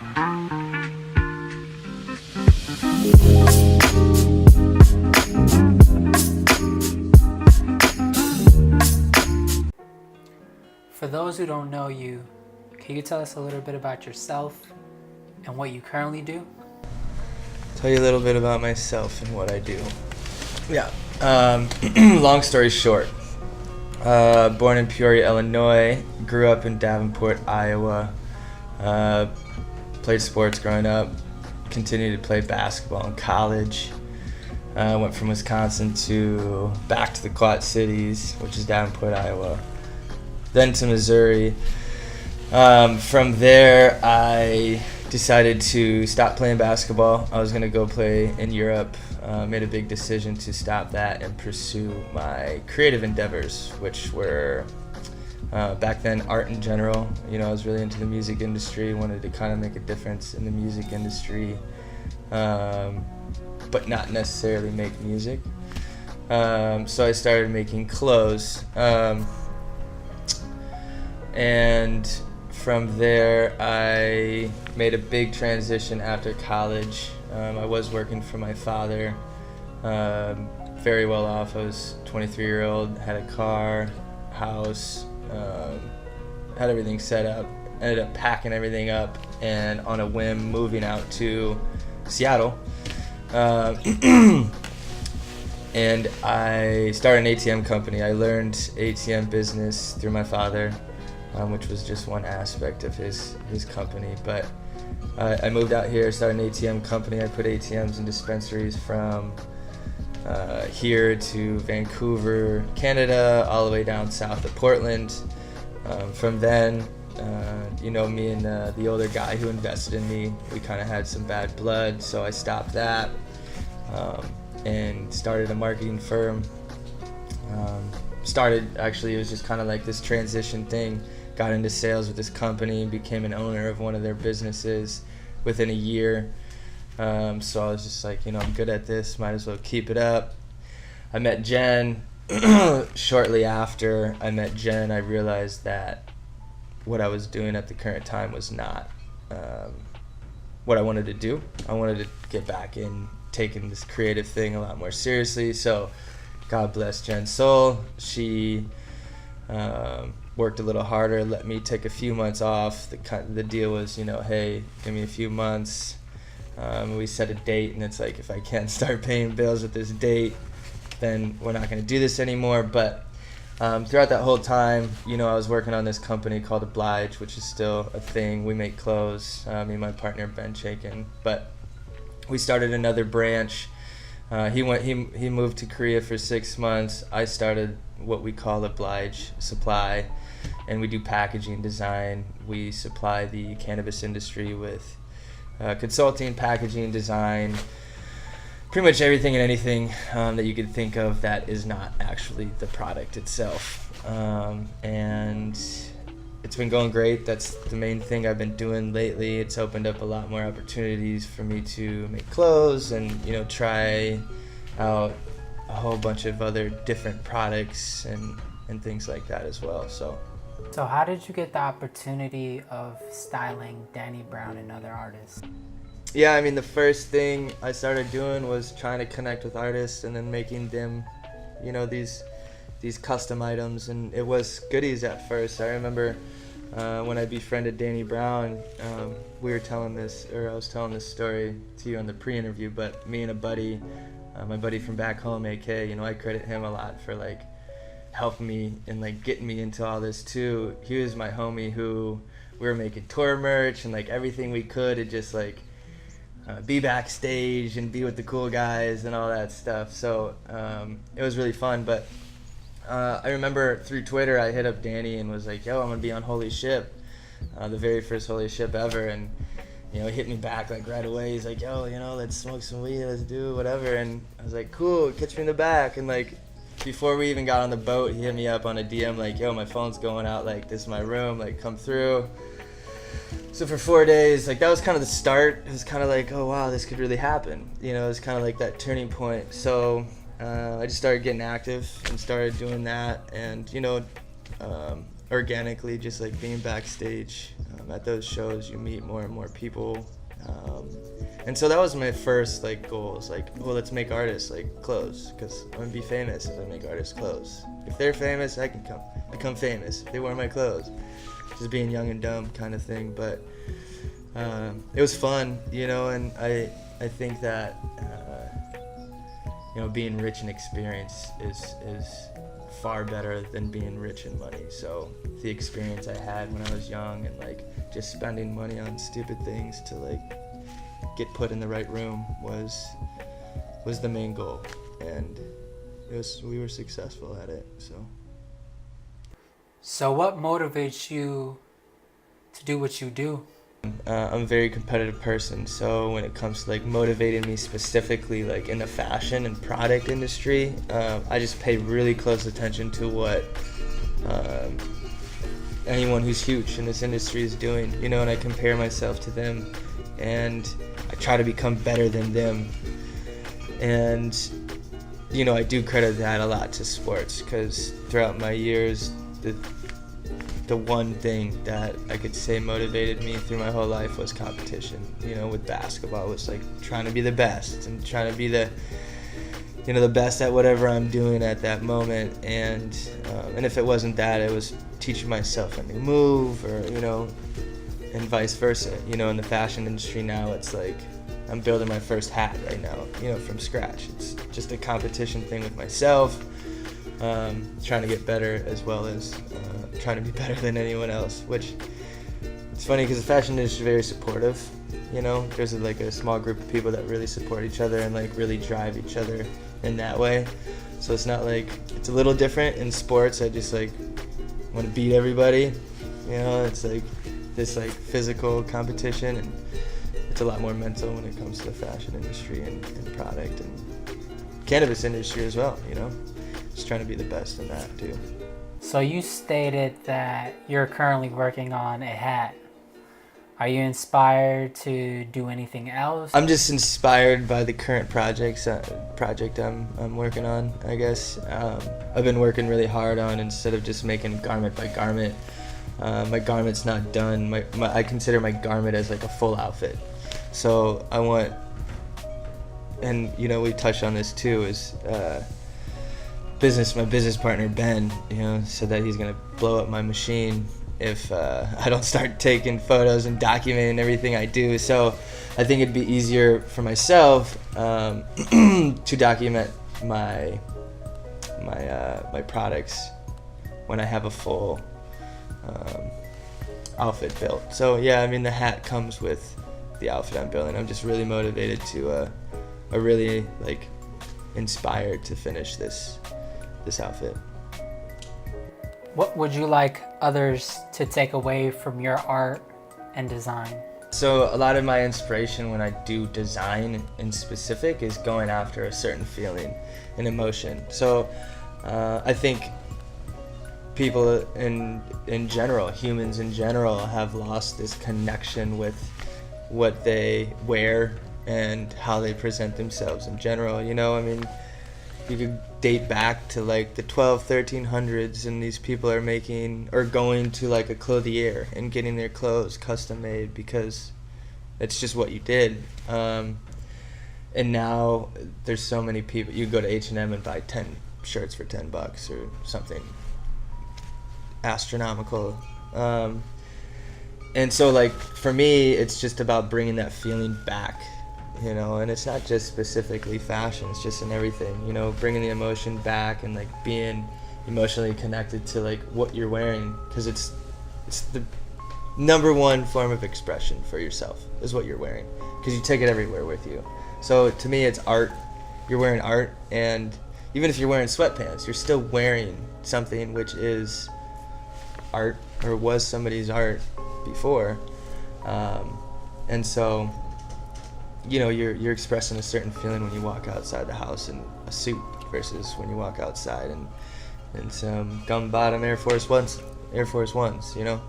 For those who don't know you, can you tell us a little bit about yourself and what you currently do? Tell you a little bit about myself and what I do. Yeah. Long story short. Born in Peoria, Illinois. Grew up in Davenport, Iowa. Played sports growing up. Continued to play basketball in college. Went from Wisconsin back to the Quad Cities, which is Davenport, Iowa. Then to Missouri. From there, I decided to stop playing basketball. I was going to go play in Europe. Made a big decision to stop that and pursue my creative endeavors, which were back then art in general. You know, I was really into the music industry, wanted to kind of make a difference in the music industry, but not necessarily make music. So I started making clothes. And from there, I made a big transition after college. I was working for my father, very well off. I was 23-year-old, had a car, house, had everything set up. Ended up packing everything up and on a whim moving out to Seattle. And I started an ATM company. I learned ATM business through my father, which was just one aspect of his company. But I moved out here, started an ATM company. I put ATMs in dispensaries from here to Vancouver, Canada, all the way down south of Portland. From then, me and the older guy who invested in me, we kind of had some bad blood, so I stopped that and started a marketing firm. It was just kind of like this transition thing. Got into sales with this company, became an owner of one of their businesses within a year. So I was just like, I'm good at this, might as well keep it up. I met Jen. Shortly after I met Jen, I realized that what I was doing at the current time was not what I wanted to do. I wanted to get back in taking this creative thing a lot more seriously. So God bless Jen's soul. She worked a little harder, let me take a few months off. The deal was, hey, give me a few months. We set a date, and it's like, if I can't start paying bills at this date, then we're not going to do this anymore. But throughout that whole time, I was working on this company called Oblige, which is still a thing. We make clothes, me and my partner Ben Chaikin. But we started another branch. He moved to Korea for 6 months. I started what we call Oblige Supply, and we do packaging design. We supply the cannabis industry with consulting, packaging, design, pretty much everything and anything that you could think of that is not actually the product itself. And it's been going great. That's the main thing I've been doing lately. It's opened up a lot more opportunities for me to make clothes and, try out a whole bunch of other different products and things like that as well. So how did you get the opportunity of styling Danny Brown and other artists? Yeah, the first thing I started doing was trying to connect with artists and then making them, these custom items. And it was goodies at first. I remember when I befriended Danny Brown, I was telling this story to you on the pre-interview, but me and a buddy, my buddy from back home, AK, I credit him a lot for helping me and getting me into all this too. He was my homie who we were making tour merch and everything we could to just be backstage and be with the cool guys and all that stuff. So it was really fun. But I remember through Twitter I hit up Danny and was like, yo, I'm gonna be on Holy Ship, the very first Holy Ship ever. And he hit me back right away. He's like, yo, let's smoke some weed, let's do whatever. And I was like, cool, catch me in the back. And before we even got on the boat, he hit me up on a DM yo, my phone's going out, this is my room, come through. So for 4 days, that was kind of the start. It was kind of oh wow, this could really happen. It was kind of that turning point. So I just started getting active and started doing that. And organically, just like being backstage at those shows. You meet more and more people, and so that was my first like goal. Is like, well, let's make artists like clothes, because I'm gonna be famous if I make artists clothes. If they're famous, I can become famous if they wear my clothes. Just being young and dumb kind of thing, but it was fun, you know, and I think that you know, being rich in experience is far better than being rich in money. So the experience I had when I was young and like just spending money on stupid things to like get put in the right room was the main goal, and we were successful at it. So what motivates you to do what you do? I'm a very competitive person, so when it comes to like motivating me specifically like in the fashion and product industry, I just pay really close attention to what anyone who's huge in this industry is doing, you know, and I compare myself to them and I try to become better than them. And you know, I do credit that a lot to sports, because throughout my years, the one thing that I could say motivated me through my whole life was competition. You know, with basketball, it was like trying to be the best and trying to be the best at whatever I'm doing at that moment. And if it wasn't that, it was teaching myself a new move, or, you know, and vice versa. You know, in the fashion industry now, it's like I'm building my first hat right now, you know, from scratch. It's just a competition thing with myself, trying to get better, as well as trying to be better than anyone else, which it's funny because the fashion industry is very supportive. You know, there's like a small group of people that really support each other and like really drive each other in that way. So it's not like, it's a little different in sports. I just like want to beat everybody, you know. It's like this like physical competition, and it's a lot more mental when it comes to the fashion industry and product and cannabis industry as well, you know. Just trying to be the best in that too. So you stated that you're currently working on a hat. Are you inspired to do anything else? I'm just inspired by the current project I'm working on, I guess. I've been working really hard on, instead of just making garment by garment. My garment's not done. I consider my garment as like a full outfit. So I want, and you know, we touched on this too, is my business partner Ben, you know, said that he's gonna blow up my machine if I don't start taking photos and documenting everything I do. So I think it'd be easier for myself to document my products when I have a full outfit built. So yeah, I mean, the hat comes with the outfit I'm building. I'm just really motivated to, really like inspired to finish this outfit. What would you like others to take away from your art and design? So a lot of my inspiration when I do design in specific is going after a certain feeling and emotion. So I think people in general, humans in general, have lost this connection with what they wear and how they present themselves in general. You know, I mean, you could date back to like the 1300s, and these people are going to like a clothier and getting their clothes custom made because it's just what you did. And now there's so many people. You go to H&M and buy 10 shirts for $10 or something astronomical. And so like for me, it's just about bringing that feeling back, you know, and it's not just specifically fashion, it's just in everything, you know, bringing the emotion back and like being emotionally connected to like what you're wearing, because it's the number one form of expression for yourself is what you're wearing, because you take it everywhere with you. So to me, it's art. You're wearing art, and even if you're wearing sweatpants, you're still wearing something which is art or was somebody's art before. And so, you know, you're expressing a certain feeling when you walk outside the house in a suit versus when you walk outside in some gum bottom Air Force Ones, you know.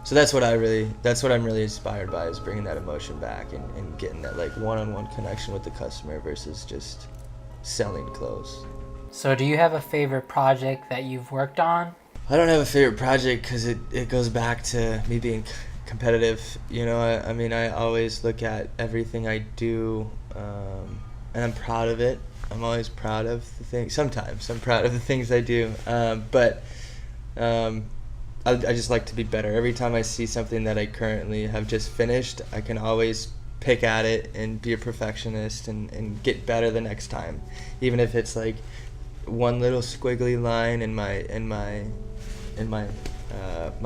So that's what I'm really inspired by, is bringing that emotion back and getting that like one-on-one connection with the customer versus just selling clothes. So do you have a favorite project that you've worked on? I don't have a favorite project because it goes back to me being competitive. You know, I mean, I always look at everything I do, and I'm proud of it. I'm always proud of the things. Sometimes I'm proud of the things I do, but I just like to be better. Every time I see something that I currently have just finished, I can always pick at it and be a perfectionist and get better the next time, even if it's like one little squiggly line in my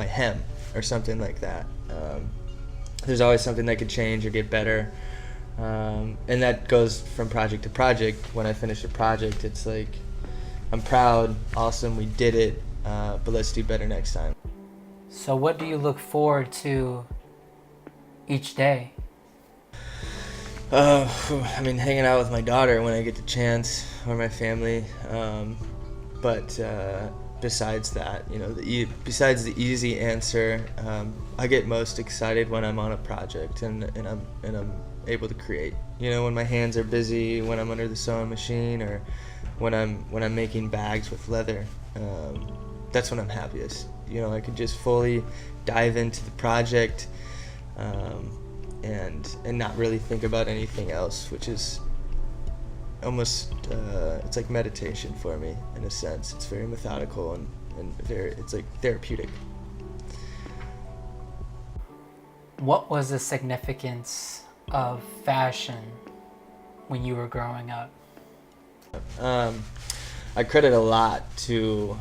hem or something like that. There's always something that could change or get better, and that goes from project to project. When I finish a project, it's like, I'm proud, awesome, we did it, but let's do better next time. So what do you look forward to each day? I mean, hanging out with my daughter when I get the chance, or my family. But besides that, you know, besides the easy answer, I get most excited when I'm on a project and I'm able to create. You know, when my hands are busy, when I'm under the sewing machine, or when I'm making bags with leather. That's when I'm happiest. You know, I could just fully dive into the project, and not really think about anything else, which is almost it's like meditation for me in a sense. It's very methodical and it's like therapeutic. What was the significance of fashion when you were growing up? I credit a lot to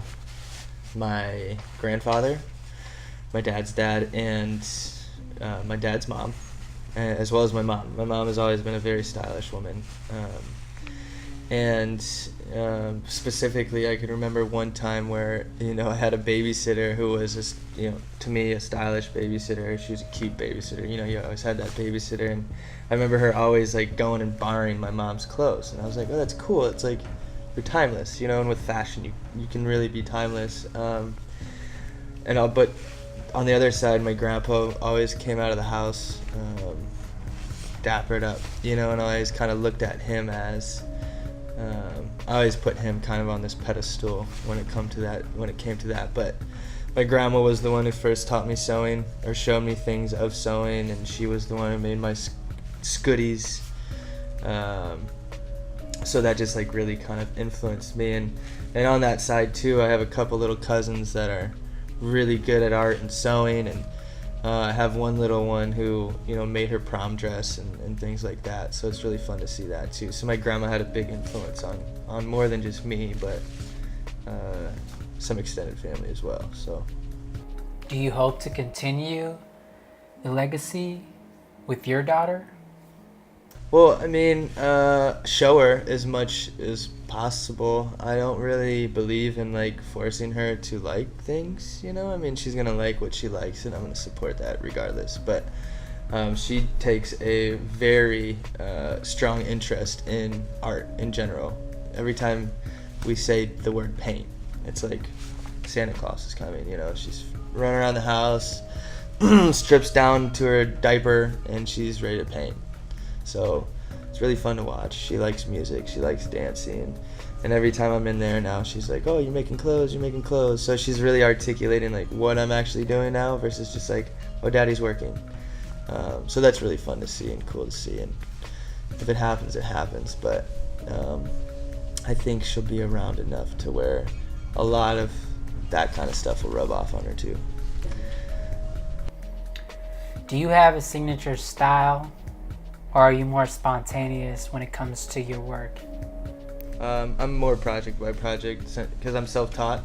my grandfather, my dad's dad, and my dad's mom, as well as my mom. My mom has always been a very stylish woman. And specifically, I can remember one time where, you know, I had a babysitter who was just, you know, to me, a stylish babysitter. She was a cute babysitter. You know, you always had that babysitter. And I remember her always, like, going and borrowing my mom's clothes. And I was like, oh, that's cool. It's like, you're timeless, you know, and with fashion, you can really be timeless. But on the other side, my grandpa always came out of the house dappered up, you know, and I always kind of looked at him as, I always put him kind of on this pedestal when it came to that. But my grandma was the one who first taught me sewing, or showed me things of sewing, and she was the one who made my scooties. So that just like really kind of influenced me, and on that side too, I have a couple little cousins that are really good at art and sewing, and I have one little one who, you know, made her prom dress and things like that. So it's really fun to see that too. So my grandma had a big influence on more than just me, but some extended family as well. So, do you hope to continue the legacy with your daughter? Well, I mean, show her as much as possible. I don't really believe in, like, forcing her to like things, you know? I mean, she's gonna like what she likes, and I'm gonna support that regardless. But she takes a very strong interest in art in general. Every time we say the word paint, it's like Santa Claus is coming, you know? She's running around the house, strips down to her diaper, and she's ready to paint. So it's really fun to watch. She likes music, she likes dancing, and every time I'm in there now, she's like, oh, you're making clothes. So she's really articulating like what I'm actually doing now versus just like, oh, daddy's working. So that's really fun to see and cool to see, and if it happens, it happens. But I think she'll be around enough to where a lot of that kind of stuff will rub off on her too. Do you have a signature style, or are you more spontaneous when it comes to your work? I'm more project by project because I'm self-taught.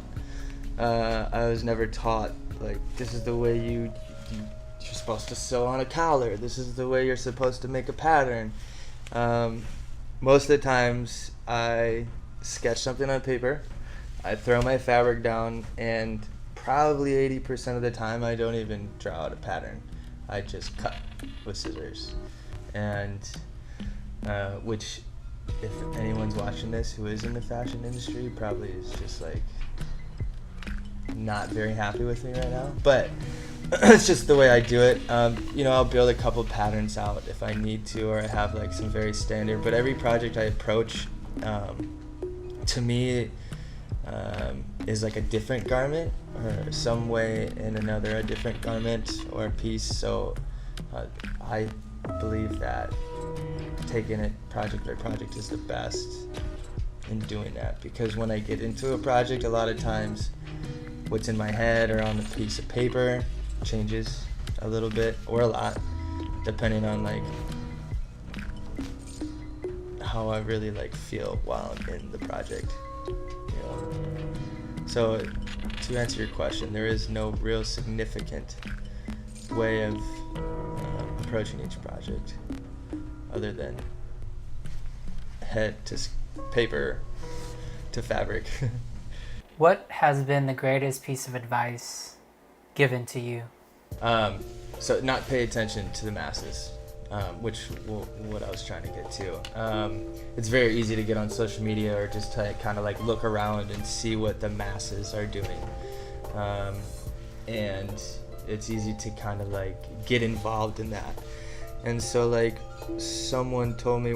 I was never taught, like, this is the way you're supposed to sew on a collar. This is the way you're supposed to make a pattern. Most of the times I sketch something on paper, I throw my fabric down, and probably 80% of the time I don't even draw out a pattern. I just cut with scissors. And which, if anyone's watching this who is in the fashion industry, probably is just like not very happy with me right now. But it's just the way I do it. You know, I'll build a couple patterns out if I need to, or I have like some very standard. But every project I approach, to me, is like a different garment, or some way in another a different garment or a piece. So I believe that taking it project by project is the best in doing that, because when I get into a project, a lot of times what's in my head or on the piece of paper changes a little bit or a lot, depending on like how I really like feel while I'm in the project, you know. So to answer your question, there is no real significant way of approaching each project other than head to paper to fabric. What has been the greatest piece of advice given to you? So not pay attention to the masses, which what I was trying to get to. It's very easy to get on social media or just to kind of like look around and see what the masses are doing. And it's easy to kind of like get involved in that. And so like someone told me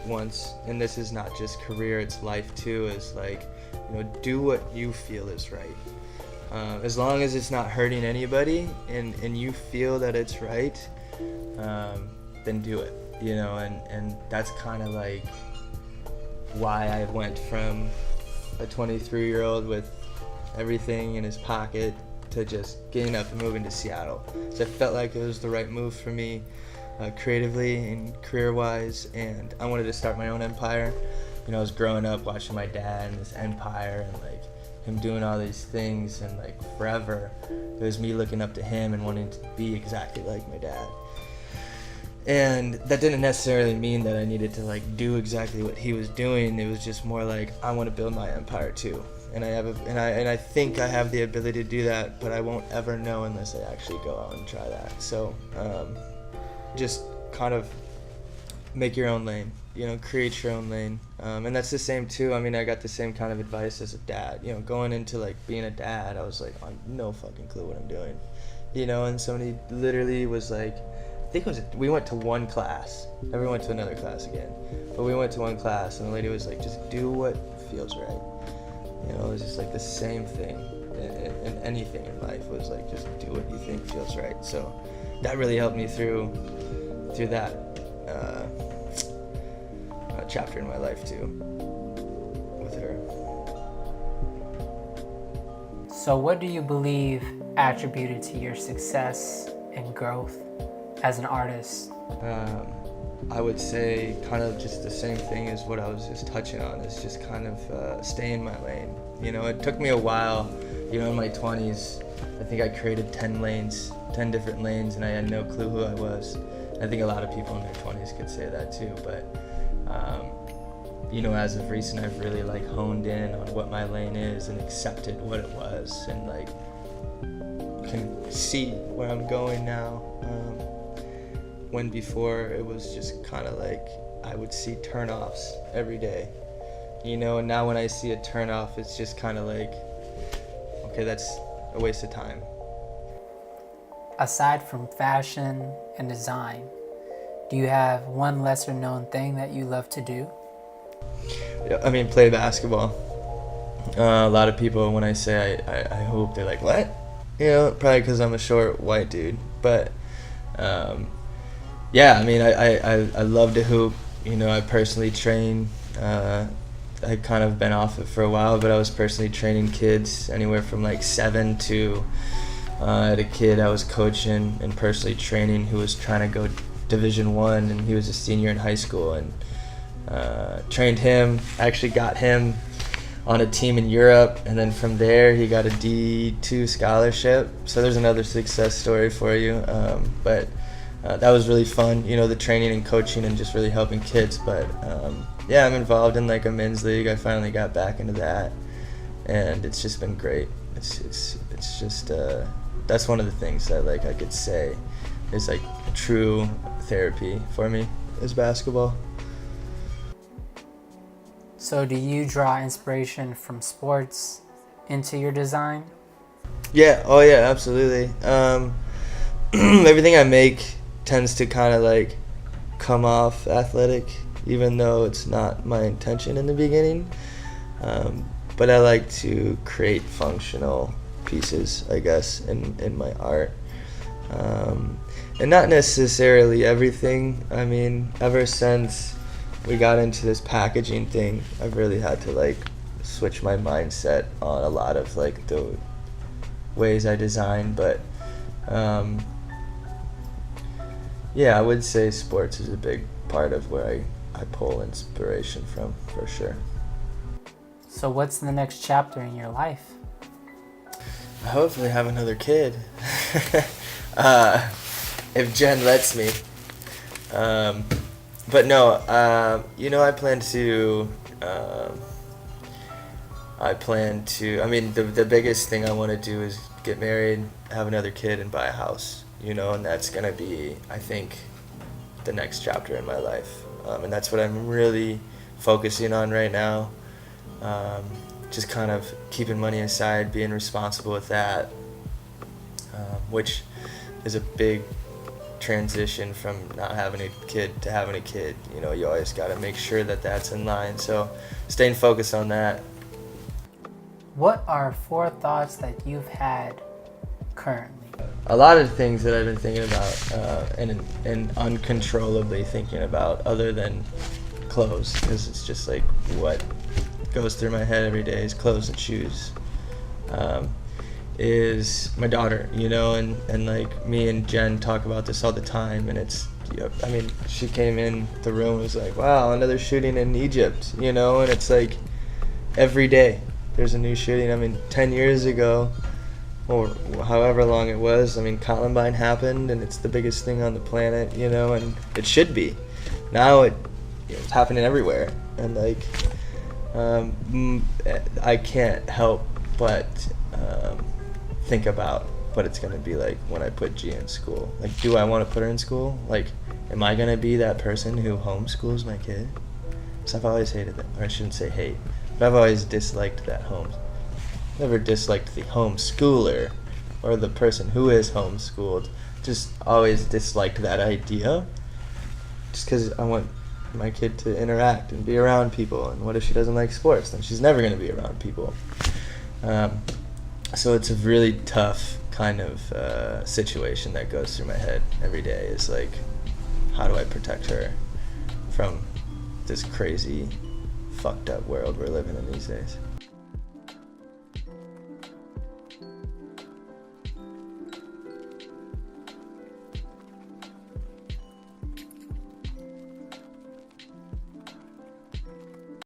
once, and this is not just career, it's life too, is like, you know, do what you feel is right. As long as it's not hurting anybody and you feel that it's right, then do it, you know, and that's kind of like why I went from a 23-year-old with everything in his pocket to just getting up and moving to Seattle. So I felt like it was the right move for me, creatively and career-wise, and I wanted to start my own empire. You know, I was growing up watching my dad and his empire and like him doing all these things, and like forever it was me looking up to him and wanting to be exactly like my dad. And that didn't necessarily mean that I needed to like do exactly what he was doing. It was just more like, I want to build my empire too, and I think I have the ability to do that, but I won't ever know unless I actually go out and try that. So just kind of make your own lane, you know, create your own lane. And that's the same too. I mean, I got the same kind of advice as a dad, you know, going into like being a dad. I was like, I have no fucking clue what I'm doing, you know. And somebody literally was like, I think it was, we went to one class, never went to another class again, but we went to one class, and the lady was like, just do what feels right. You know, it was just like the same thing in anything in life. Was like, just do what you think feels right. So that really helped me through that chapter in my life too, with her. So what do you believe attributed to your success and growth as an artist? I would say kind of just the same thing as what I was just touching on, is just kind of stay in my lane. You know, it took me a while, you know, in my 20s, I think I created 10 different lanes, and I had no clue who I was. I think a lot of people in their 20s could say that too, but you know, as of recent, I've really like honed in on what my lane is and accepted what it was, and like can see where I'm going now. When before it was just kind of like I would see turnoffs every day, you know, and now when I see a turnoff, it's just kind of like, okay, that's a waste of time. Aside from fashion and design, do you have one lesser known thing that you love to do? Yeah, I mean, play basketball. A lot of people, when I say I hoop, they're like, what? You know, probably because I'm a short white dude. But yeah, I mean, I love to hoop. You know, I personally train. I've kind of been off it for a while, but I was personally training kids anywhere from like 7 to I had a kid I was coaching and personally training who was trying to go Division I, and he was a senior in high school, and trained him. Actually got him on a team in Europe, and then from there he got a D2 scholarship. So there's another success story for you. But that was really fun, you know, the training and coaching and just really helping kids. But yeah, I'm involved in like a men's league. I finally got back into that, and it's just been great. It's just that's one of the things that like I could say is like true therapy for me is basketball. So do you draw inspiration from sports into your design? Yeah, oh yeah, absolutely. Everything I make tends to kind of like come off athletic, even though it's not my intention in the beginning. but I like to create functional pieces, I guess, in my art. And not necessarily everything. I mean, ever since we got into this packaging thing, I've really had to like switch my mindset on a lot of like the ways I design, but yeah, I would say sports is a big part of where I pull inspiration from, for sure. So what's the next chapter in your life? I hopefully have another kid. If Jen lets me. But no, I plan to, I mean, the biggest thing I want to do is get married, have another kid, and buy a house, and that's going to be, I think, the next chapter in my life. And that's what I'm really focusing on right now. Just kind of keeping money aside, being responsible with that, which is a big transition from not having a kid to having a kid. You always got to make sure that that's in line. So staying focused on that. What are 4 thoughts that you've had currently? A lot of things that I've been thinking about and uncontrollably thinking about, other than clothes, because it's just like what goes through my head every day is clothes and shoes, is my daughter, and like me and Jen talk about this all the time, and it's, I mean, she came in the room and was like, wow, another shooting in Egypt, and it's like every day there's a new shooting. I mean, 10 years ago, or however long it was, I mean, Columbine happened, and it's the biggest thing on the planet, and it should be. Now it's happening everywhere, and like, I can't help but think about what it's going to be like when I put G in school. Like, do I want to put her in school? Like, am I going to be that person who homeschools my kid? Because I've always hated that, or I shouldn't say hate, but I've always disliked that never disliked the homeschooler or the person who is homeschooled. Just always disliked that idea, just because I want my kid to interact and be around people. And what if she doesn't like sports? Then she's never going to be around people. So it's a really tough kind of situation that goes through my head every day. Is like, how do I protect her from this crazy, fucked up world we're living in these days?